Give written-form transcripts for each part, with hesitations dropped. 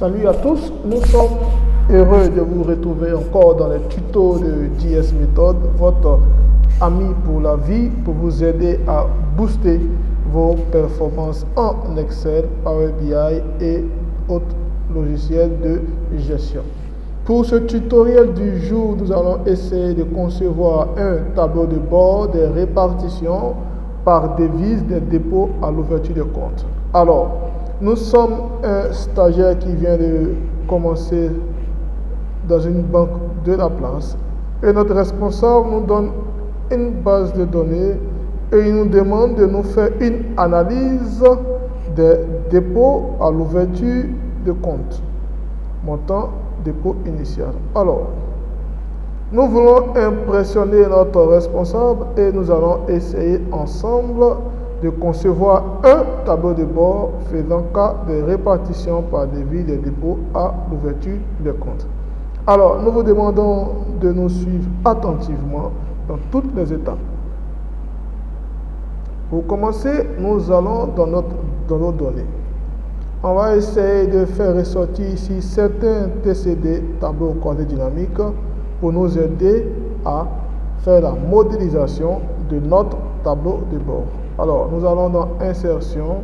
Salut à tous, nous sommes heureux de vous retrouver encore dans les tutos de JS Method, votre ami pour la vie, pour vous aider à booster vos performances en Excel, Power BI et autres logiciels de gestion. Pour ce tutoriel du jour, nous allons essayer de concevoir un tableau de bord des répartitions par devise des dépôts à l'ouverture de compte. Alors, nous sommes un stagiaire qui vient de commencer dans une banque de la place et notre responsable nous donne une base de données et il nous demande de nous faire une analyse des dépôts à l'ouverture de compte. Montant dépôt initial. Alors, nous voulons impressionner notre responsable et nous allons essayer ensemble de concevoir un tableau de bord faisant cas de répartition par devise des dépôts à l'ouverture des comptes. Alors, nous vous demandons de nous suivre attentivement dans toutes les étapes. Pour commencer, nous allons dans nos données. On va essayer de faire ressortir ici certains TCD, tableaux coordonnées dynamiques, pour nous aider à faire la modélisation de notre tableau de bord. Alors, nous allons dans Insertion,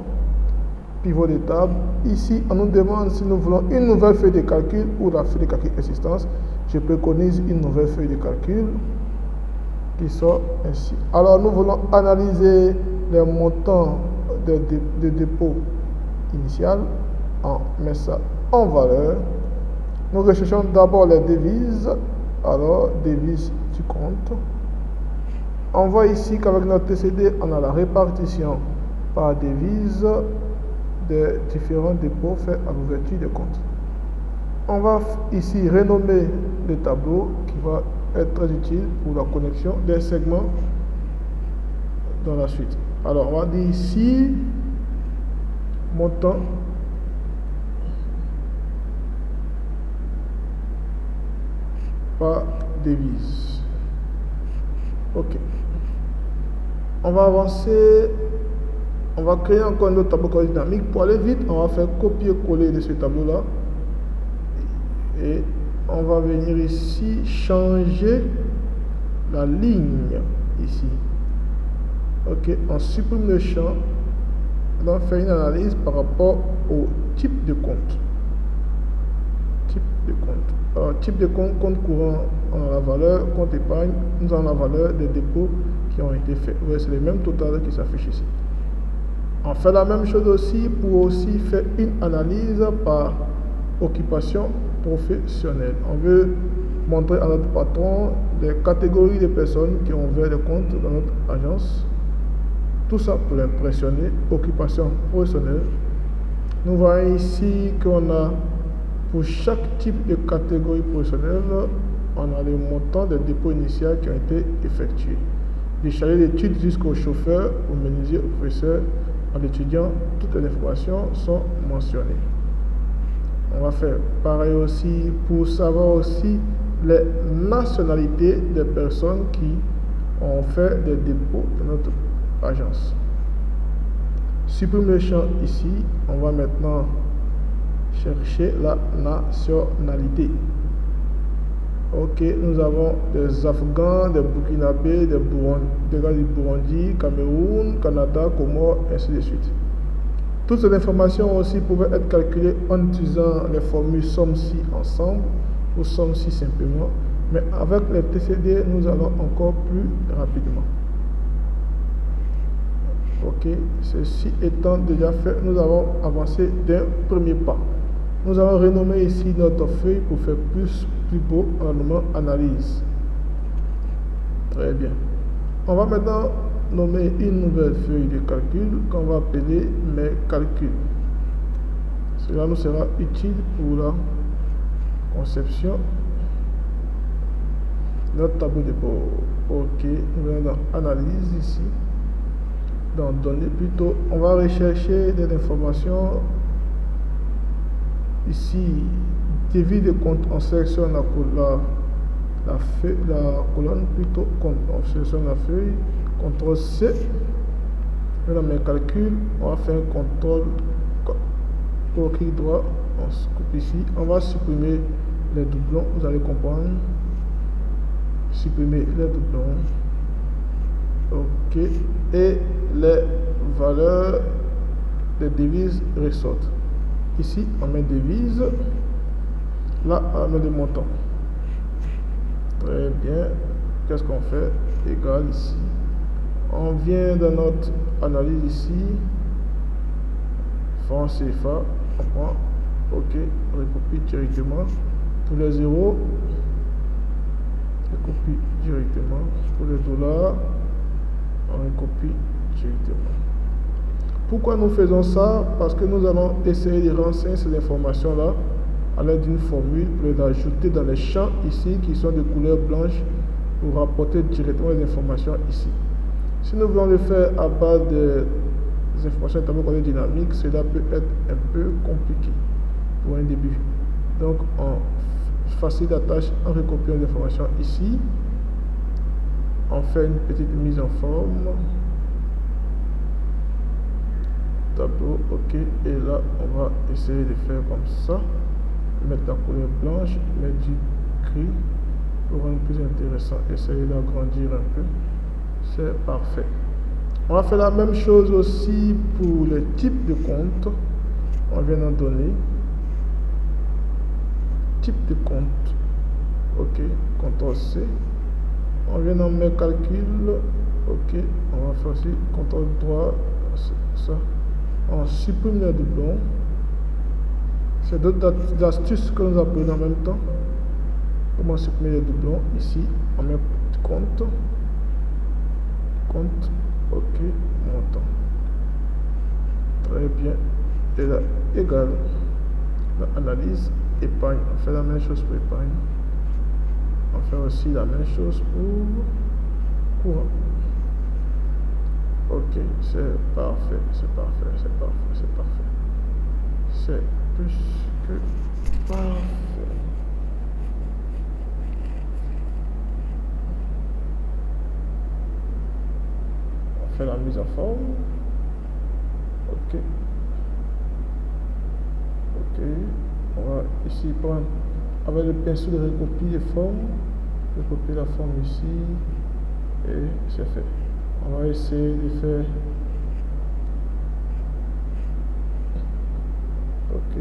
Pivot de table. Ici, on nous demande si nous voulons une nouvelle feuille de calcul ou la feuille de calcul existence. Je préconise une nouvelle feuille de calcul qui sort ainsi. Alors, nous voulons analyser les montants de dépôt initial. On met ça en valeur. Nous recherchons d'abord les devises. Alors, devise du compte. On voit ici qu'avec notre TCD, on a la répartition par devise des différents dépôts faits à l'ouverture de compte. On va ici renommer le tableau qui va être très utile pour la connexion des segments dans la suite. Alors, on va dire ici montant par devise. Ok. On va avancer. On va créer encore un autre tableau coordonnées dynamique. Pour aller vite, on va faire copier-coller de ce tableau-là. Et on va venir ici changer la ligne ici. Ok. On supprime le champ. On va faire une analyse par rapport au type de compte. Type de compte. Alors, type de compte, compte courant, on a la valeur, compte épargne, nous avons la valeur des dépôts qui ont été faits. Vous voyez, c'est le même total qui s'affiche ici. On fait la même chose aussi pour aussi faire une analyse par occupation professionnelle. On veut montrer à notre patron les catégories de personnes qui ont ouvert des comptes dans notre agence. Tout ça pour l'impressionner. Occupation professionnelle. Nous voyons ici qu'on a pour chaque type de catégorie professionnelle, on a les montants des dépôts initiaux qui ont été effectués. Du chargé d'études jusqu'au chauffeur, au menuisier, au professeur, à l'étudiant, toutes les informations sont mentionnées. On va faire pareil aussi pour savoir aussi les nationalités des personnes qui ont fait des dépôts dans notre agence. Supprime le champ ici. On va maintenant chercher la nationalité. Ok, nous avons des Afghans, des Burkinabés, des gars du Burundi, Cameroun, Canada, Comores, ainsi de suite. Toutes ces informations aussi pouvaient être calculées en utilisant les formules somme-ci ensemble ou somme-ci simplement, mais avec les TCD, nous allons encore plus rapidement. Ok, ceci étant déjà fait, nous avons avancé d'un premier pas. Nous allons renommer ici notre feuille pour faire plus beau en nommant analyse. Très bien. On va maintenant nommer une nouvelle feuille de calcul qu'on va appeler mes calculs. Cela nous sera utile pour la conception de notre tableau de bord. Ok, nous allons dans analyse ici. Dans données plutôt, on va rechercher des informations. Ici, devise de compte, on sélectionne la colonne plutôt, on sélectionne la feuille, CTRL C. Dans mes calculs, on va faire un CTRL Au clic droit, on se coupe ici. On va supprimer les doublons, vous allez comprendre. Supprimer les doublons. OK. Et les valeurs des devises ressortent. Ici, on met devise. Là, on met le montant. Très bien. Qu'est-ce qu'on fait? Égal ici. On vient dans notre analyse ici. Franc CFA. On prend OK. On recopie directement. Pour les zéros, on recopie directement. Pour les dollars, on recopie directement. Pourquoi nous faisons ça? Parce que nous allons essayer de renseigner ces informations-là à l'aide d'une formule pour les ajouter dans les champs ici qui sont de couleur blanche pour rapporter directement les informations ici. Si nous voulons le faire à base des informations de tableau de dynamique, cela peut être un peu compliqué pour un début. Donc on facilite la tâche en recopiant les informations ici. On fait une petite mise en forme. Tableau, OK, et là on va essayer de faire comme ça, mettre la couleur blanche, mettre du gris pour rendre plus intéressant, essayer d'agrandir un peu, c'est parfait. On va faire la même chose aussi pour les types de comptes. On vient d'en donner type de compte, OK, CTRL C, on vient d'en mettre calcul, OK, on va faire aussi CTRL droit, ça. On supprime les doublons. C'est d'autres astuces que nous apprenons en même temps. Comment supprimer les doublons? Ici, on met compte, OK, montant. Très bien. Et là, égal. Analyse, épargne. On fait la même chose pour épargne. On fait aussi la même chose pour courant. OK, c'est parfait, c'est parfait, c'est parfait, c'est parfait. C'est plus que parfait. On fait la mise en forme. OK. OK. On va ici prendre avec le pinceau de recopier les formes. Recopier la forme ici. Et c'est fait. On va essayer de faire OK.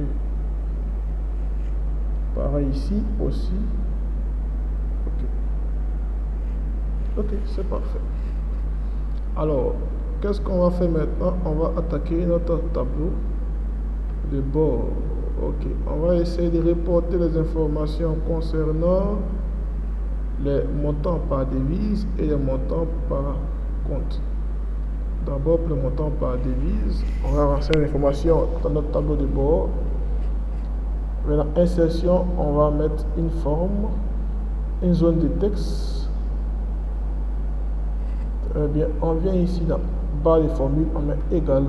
Pareil ici aussi. OK. OK, c'est parfait. Alors, qu'est-ce qu'on va faire maintenant? On va attaquer notre tableau de bord. OK. On va essayer de reporter les informations concernant les montants par devise et les montants par compte. D'abord, pour le montant par devise, on va renseigner l'information dans notre tableau de bord. Dans l'insertion, on va mettre une forme, une zone de texte. Très bien, on vient ici dans barre de formule, on met égal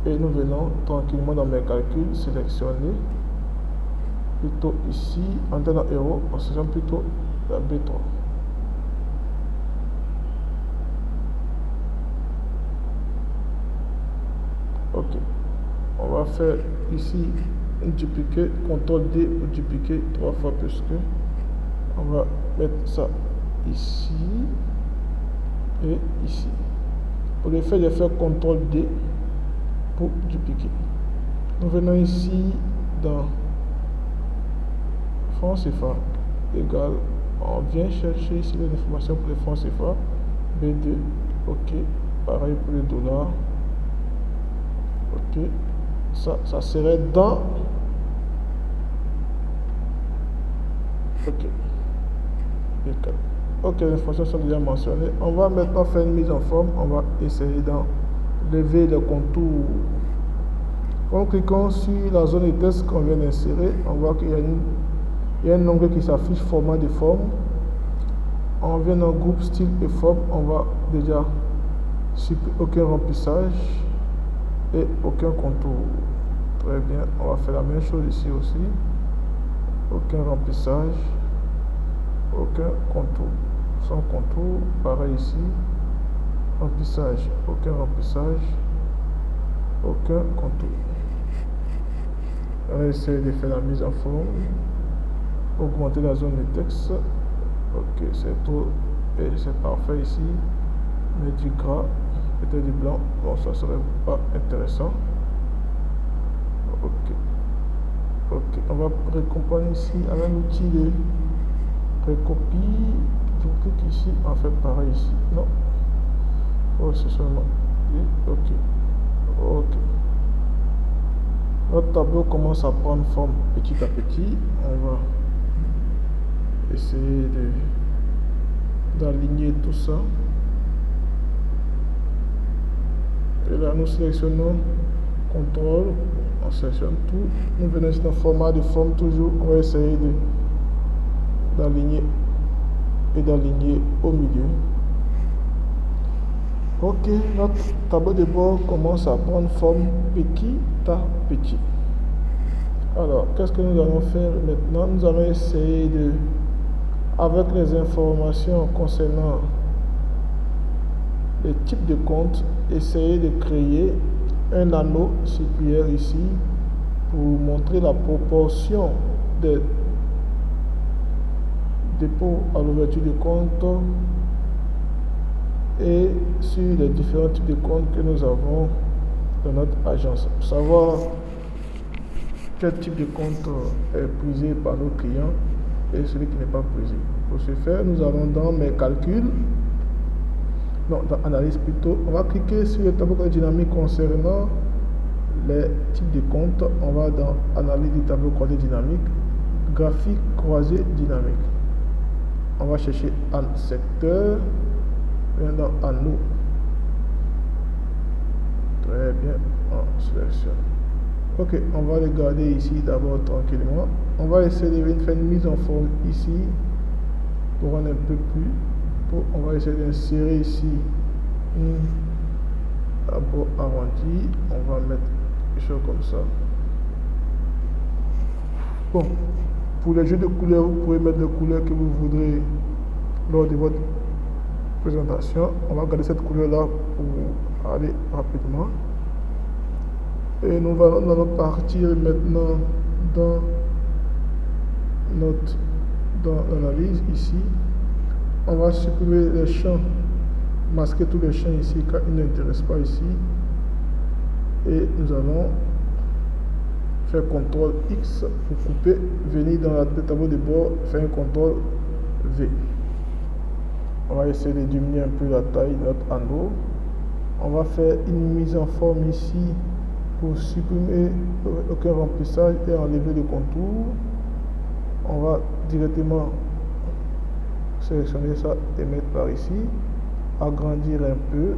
et nous venons tranquillement dans mes calculs, sélectionner plutôt ici, en tenant euro, on sélectionne plutôt la B3. OK. On va faire ici un dupliquer, CTRL D pour dupliquer 3 fois plus que. On va mettre ça ici et ici. Pour le faire, je vais faire CTRL D pour dupliquer. Nous venons ici dans franc CFA égal. On vient chercher ici les informations pour les francs CFA. B2, OK. Pareil pour les dollars. OK, ça serait dans. OK. OK, les informations sont déjà mentionnées. On va maintenant faire une mise en forme. On va essayer d'enlever le contour. Quand nous cliquons sur la zone de test qu'on vient d'insérer, on voit qu'il y a un onglet qui s'affiche format de forme. On vient dans le groupe style et forme. On va déjà supprimer aucun remplissage et aucun contour. Très bien, on va faire la même chose ici aussi. Aucun remplissage, aucun contour. Sans contour, pareil ici. Remplissage, aucun remplissage, aucun contour. On va essayer de faire la mise en forme. Augmenter la zone de texte. Ok, c'est tout. Et c'est parfait ici. Mais du gras, peut-être du blanc. Bon, ça serait pas intéressant. Ok. Ok, on va recomposer ici avec l'outil de recopie. Je clique ici, on fait pareil ici. Non. Oh, c'est seulement. Ok. Ok. Notre tableau commence à prendre forme petit à petit. On va essayer d'aligner tout ça. Et là, nous sélectionnons contrôle, on sélectionne tout. Nous venons ici dans format de forme toujours. On va essayer d'aligner et d'aligner au milieu. Ok, notre tableau de bord commence à prendre forme petit à petit. Alors, qu'est-ce que nous allons faire maintenant? Nous allons essayer avec les informations concernant les types de comptes, essayer de créer un anneau circulaire ici pour montrer la proportion des dépôts à l'ouverture de compte et sur les différents types de comptes que nous avons dans notre agence. Pour savoir quel type de compte est prisé par nos clients et celui qui n'est pas prisé. Pour ce faire, nous allons dans mes calculs, non, dans analyse plutôt, on va cliquer sur le tableau dynamique concernant les types de comptes. On va dans analyse du tableau croisé dynamique, graphique croisé dynamique. On va chercher un secteur, et dans anneau. Très bien, on sélectionne. Ok, on va le garder ici d'abord tranquillement. On va essayer de faire une mise en forme ici pour rendre un peu plus. On va essayer d'insérer ici un tableau arrondi. On va mettre quelque chose comme ça. Bon, pour les jeux de couleurs, vous pouvez mettre les couleurs que vous voudrez lors de votre présentation. On va garder cette couleur là pour aller rapidement. Et nous allons partir maintenant dans l'analyse ici. On va supprimer les champs, masquer tous les champs ici car ils n'intéressent pas ici. Et nous allons faire CTRL X pour couper, venir dans le tableau de bord, faire un CTRL V. On va essayer de diminuer un peu la taille de notre anneau. On va faire une mise en forme ici pour supprimer aucun remplissage et enlever le contour. On va directement sélectionner ça et mettre par ici, agrandir un peu.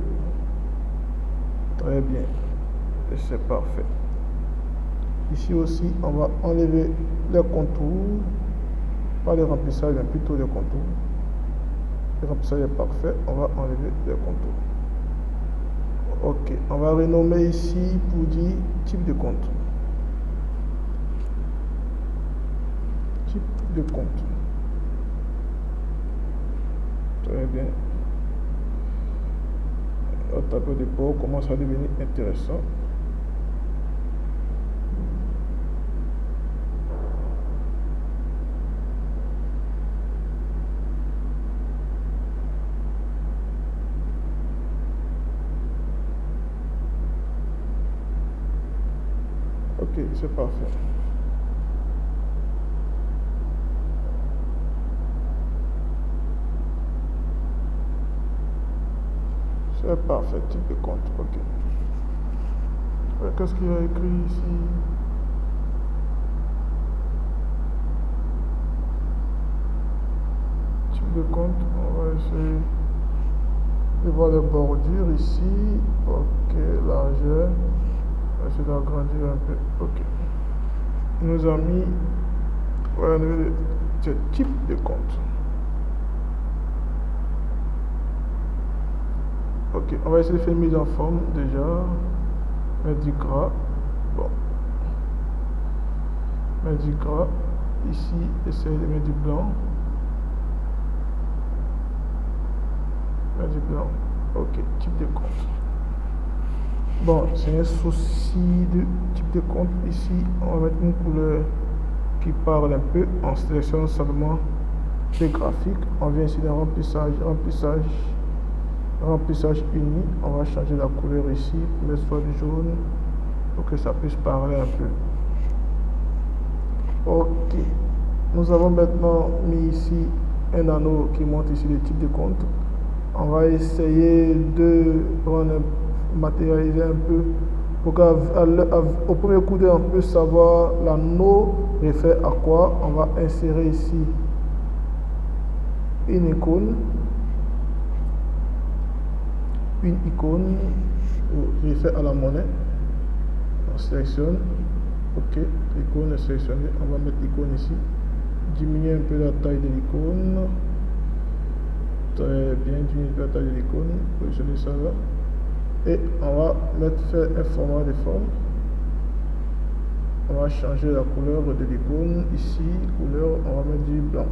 Très bien, et c'est parfait. Ici aussi, on va enlever les contours, pas les remplissages, mais plutôt les contours. Le remplissage est parfait, on va enlever les contours. Ok, on va renommer ici pour dire type de compte. Type de compte. Très bien. Notre tableau de bord commence à devenir intéressant. Ok, c'est parfait. C'est parfait, type de compte. Ok. Qu'est-ce qu'il y a écrit ici? Type de compte, on va essayer de voir les bordures ici. Ok, largeur. On va essayer d'agrandir un peu. Ok. Il nous a mis ce type de compte. Ok, on va essayer de faire une mise en forme déjà. Mettre du gras. Bon. Mettre du gras. Ici, essayer de mettre du blanc. Mettre du blanc. Ok, type de compte. Bon, c'est un souci de type de compte. Ici, on va mettre une couleur qui parle un peu. On sélectionne seulement les graphiques. On vient ici dans remplissage uni. On va changer la couleur ici, mettre soit du jaune pour que ça puisse parler un peu. Ok, nous avons maintenant mis ici un anneau qui montre ici les types de comptes. On va essayer de matérialiser un peu pour qu'au premier coup d'œil on peut savoir l'anneau réfère à quoi. On va insérer ici une icône réfère à la monnaie. On sélectionne, ok, l'icône est sélectionnée. On va mettre l'icône ici, diminuer un peu la taille de l'icône. Très bien, diminuer la taille de l'icône, positionner ça là. Et on va faire un format de forme. On va changer la couleur de l'icône. Ici, couleur, on va mettre du blanc.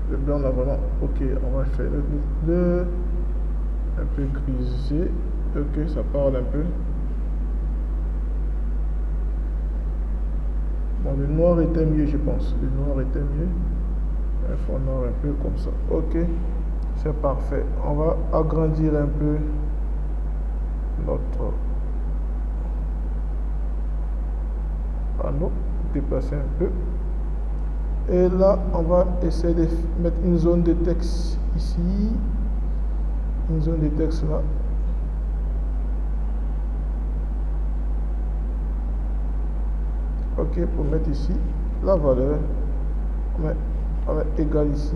Le blanc là, vraiment. Ok, on va faire le bleu un peu grisé. Ok, ça parle un peu. Bon, le noir était mieux, je pense. Le noir était mieux. Un fond noir un peu comme ça. Ok, c'est parfait. On va agrandir un peu notre panneau, déplacer un peu. Et là, on va essayer de mettre une zone de texte ici. Une zone de texte là. Ok, pour mettre ici la valeur. On met égal ici.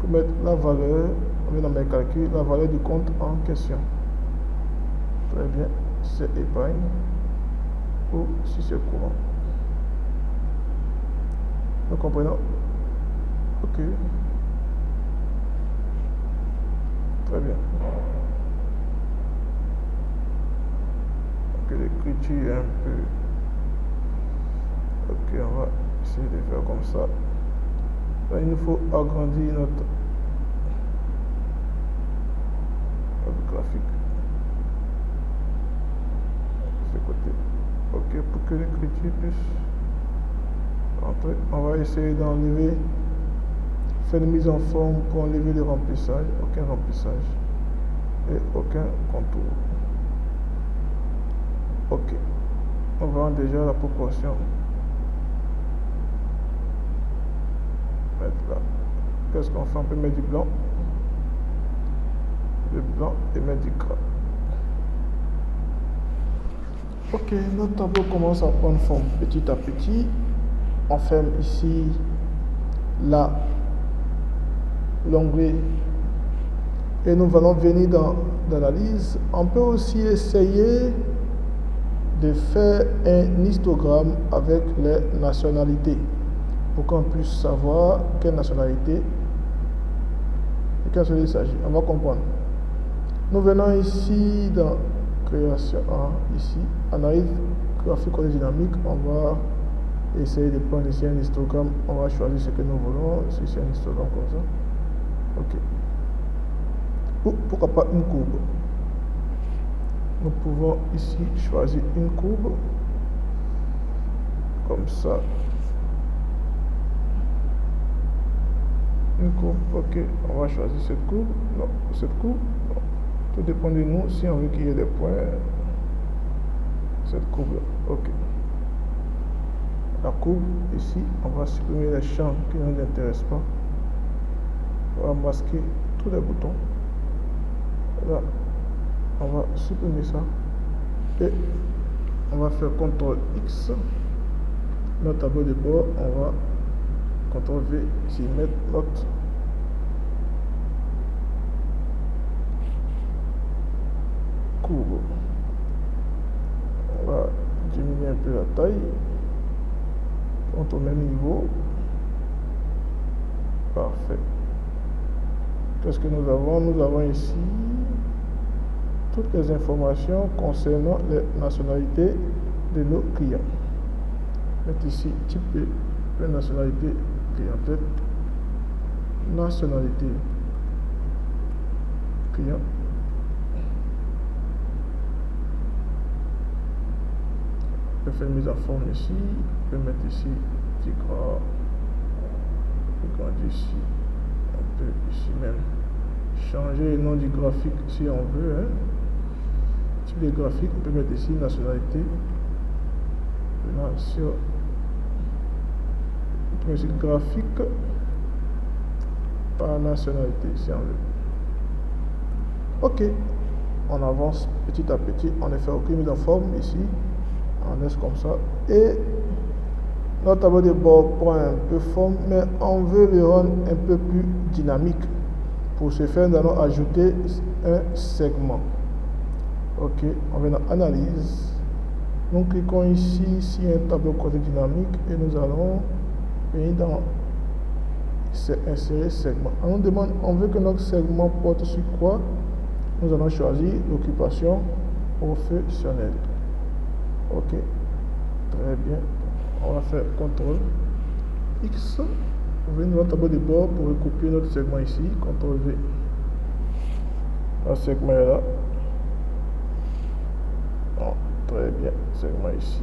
Pour mettre la valeur, on met dans mes calculs la valeur du compte en question. Très bien, c'est épargne ou si c'est courant. Nous comprenons. Ok. Très bien. Ok, l'écriture est un peu. Ok, on va essayer de faire comme ça. Là, il nous faut agrandir notre graphique. De ce côté. Ok, pour que l'écriture puisse entrer, on va essayer d'enlever, faire une mise en forme pour enlever le remplissage. Aucun remplissage et aucun contour. Ok, on voit déjà la proportion. Mettre là. Qu'est-ce qu'on fait? On peut mettre du blanc, et mettre du gras. Ok, notre tableau commence à prendre forme petit à petit. On ferme ici l'onglet et nous allons venir dans l'analyse. On peut aussi essayer de faire un histogramme avec les nationalités pour qu'on puisse savoir quelle nationalité il s'agit. On va comprendre. Nous venons ici dans création 1, ici, analyse graphique dynamique. On va essayer de prendre ici un histogramme. On va choisir ce que nous voulons. Si c'est un histogramme comme ça. Ok. Ou pourquoi pas une courbe. Nous pouvons ici choisir une courbe. Comme ça. Une courbe. Ok. On va choisir cette courbe. Non, cette courbe. Non. Tout dépend de nous si on veut qu'il y ait des points. Cette courbe là. Ok. La courbe ici, on va supprimer les champs qui ne nous intéressent pas. On va masquer tous les boutons. Là, on va supprimer ça. Et on va faire CTRL X. Notre tableau de bord, on va CTRL V ici, mettre notre courbe. On va diminuer un peu la taille. Au même niveau. Parfait. Qu'est-ce que nous avons? Nous avons ici toutes les informations concernant les nationalités de nos clients. Mettre ici type de nationalité clientèle, nationalité client. On peut faire une mise en forme ici, on peut mettre ici petit gras, ici, on peut ici même changer le nom du graphique si on veut. Hein. Type de graphique, on peut mettre ici nationalité. Maintenant sur le graphique par nationalité si on veut. Ok, on avance petit à petit, on ne fait aucune mise en forme ici, on laisse comme ça. Et notre tableau de bord prend un peu forme, mais on veut le rendre un peu plus dynamique. Pour ce faire, nous allons ajouter un segment. Ok, on va dans analyse. Nous cliquons ici sur un tableau côté dynamique et nous allons venir dans insérer segment. On nous demande, on veut que notre segment porte sur quoi? Nous allons choisir l'occupation professionnelle. Ok, très bien. On va faire CTRL X. On va venir dans notre tableau de bord pour recopier notre segment ici. CTRL V. Le segment est là. Oh, très bien. Segment ici.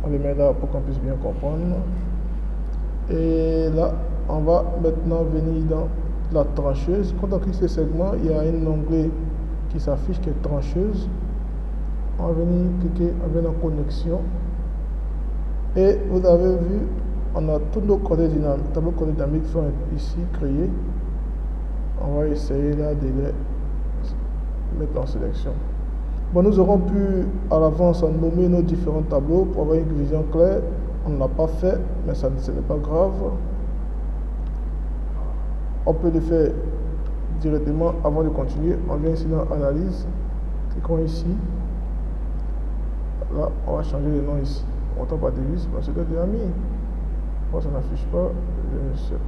On les met là pour qu'on puisse bien comprendre. Et là, on va maintenant venir dans la trancheuse. Quand on clique sur ce segment, il y a un onglet qui s'affiche qui est trancheuse. On va venir cliquer, on va dans connexion. Et vous avez vu, on a tous nos coordonnées dynamiques, tableaux coordonnées dynamiques sont ici créés. On va essayer là de les mettre en sélection. Bon, nous aurons pu à l'avance nommer nos différents tableaux pour avoir une vision claire. On ne l'a pas fait, mais ce n'est pas grave. On peut le faire directement avant de continuer. On vient ici dans Analyse. Cliquons ici. Là, on va changer le nom ici. On tombe pas de vis, parce que c'est déjà mis. Moi, ça n'affiche pas. Je ne sais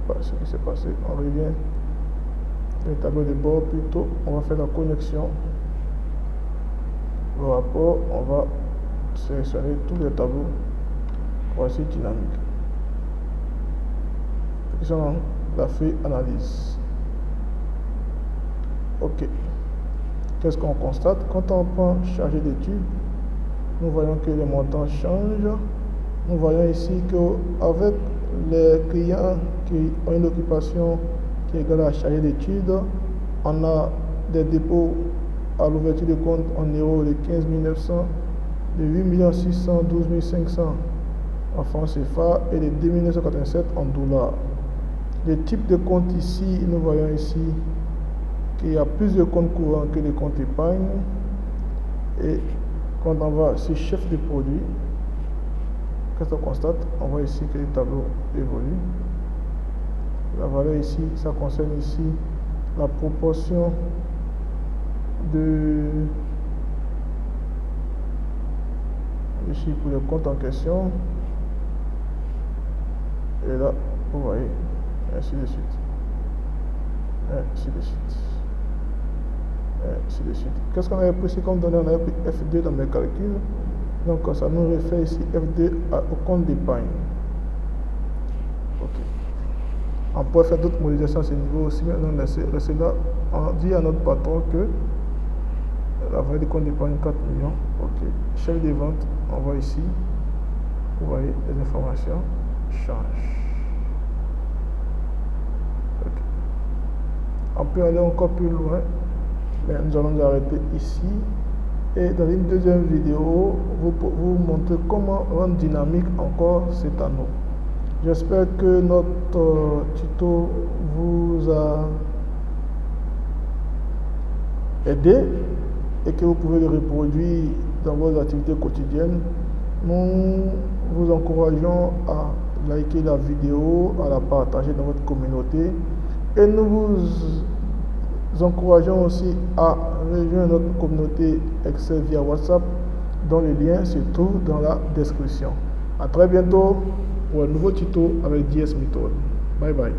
pas ce qui s'est passé. On revient. Le tableau de bord plutôt. On va faire la connexion. Le rapport, on va sélectionner tous les tableaux. Voici dynamique. On la fait analyse. Ok. Qu'est-ce qu'on constate? Quand on prend chargé d'études, nous voyons que les montants changent. Nous voyons ici qu'avec les clients qui ont une occupation qui est égale à chargé d'études, on a des dépôts à l'ouverture de compte en euros de 15 900, de 8 612 500 en francs CFA et de 2 987 en dollars. Les types de comptes ici, nous voyons ici qu'il y a plus de comptes courants que de comptes épargne. Et quand on va sur chef de produit, qu'est-ce qu'on constate? On voit ici que les tableaux évoluent. La valeur ici, ça concerne ici la proportion de ici pour le compte en question. Et là, vous voyez, ainsi de suite. Ainsi de suite. Ainsi de suite. Qu'est-ce qu'on avait pris comme données? On avait pris F2 dans mes calculs. Donc ça nous réfère ici F2 au compte d'épargne. Ok. On pourrait faire d'autres modélisations à ce niveau aussi, mais non, laissez là. On dit à notre patron que la valeur du compte d'épargne 4 millions. Ok. Chef des ventes, on voit ici. Vous voyez, les informations changent. Okay. On peut aller encore plus loin, mais nous allons nous arrêter ici. Et dans une deuxième vidéo, vous montrer comment rendre dynamique encore cet anneau. J'espère que notre tuto vous a aidé et que vous pouvez le reproduire dans vos activités quotidiennes. Nous vous encourageons à liker la vidéo, à la partager dans votre communauté et nous vous encourageons aussi à rejoindre notre communauté Excel via WhatsApp dont le lien se trouve dans la description. A très bientôt pour un nouveau tuto avec JS Method. Bye bye.